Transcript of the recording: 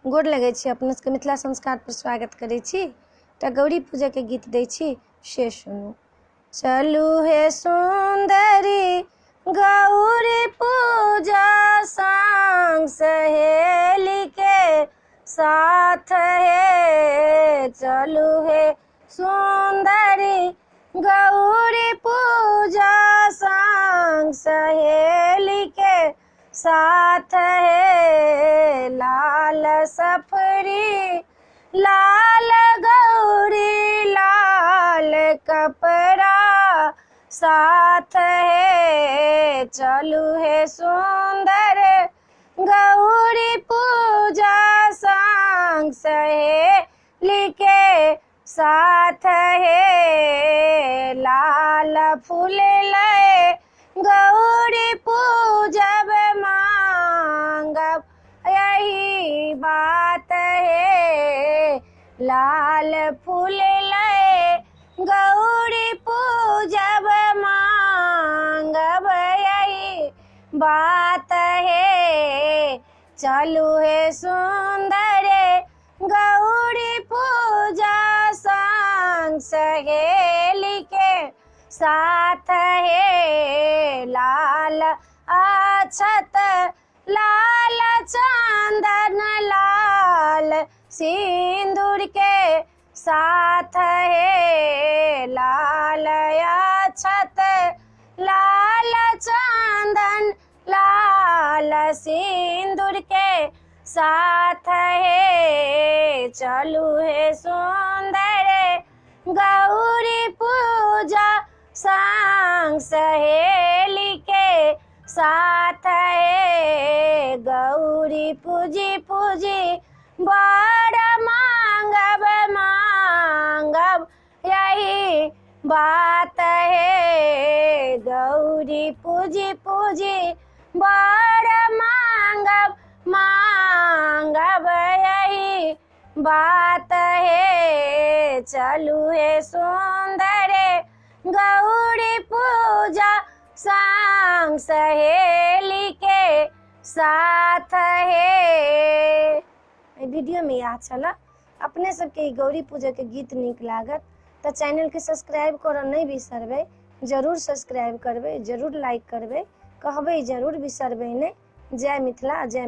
गोर लगै छी, अपने सबके मिथिला संस्कार पर स्वागत करै छी। एकटा गौरी पूजा के गीत दै छी, से सुनू। चलू हे सुंदरी गौरी पूजा संग सहेली के साथ हे। चलू हे सुंदरी गौरी पूजा संग सहेली के साथ है। लाल सफरी लाल गौरी लाल कपड़ा साथ है। चलू है सुंदर गौरी पूजा संग सहेली के साथ है। लाल फूल लय गौरी पूजब मांगब यही बात है। लाल फूल लय गौरी पूजब मांगब यही बात है। चलू है सुंदर गौरी पूजा संग सहेली के साथ है। लाल अक्षत लाल चंदन लाल सिंदूर के साथ है। लाल अक्षत लाल चंदन लाल सिंदूर के साथ है। चलू है सुंदर गौरी पूजा संग सहेली के साथ है। गौरी पूजी पूजी बड़ मांगब मांगब यही बात है। गौरी पूजी पूजी बड़ मांगब मांगब यही बात है। चलू है सुंदर गौरी पूजा संग सहेली के साथ है। वीडियो में यह छला। अपने सबके गौरी पूजा के गीत नीक लागत तो चैनल के सब्सक्राइब करऽ नहीं बिसरबै। जरूर सब्सक्राइब करबै, जरूर लाइक करबै, कहबै जरूर बिसरबै नहीं। जय मिथिला जय।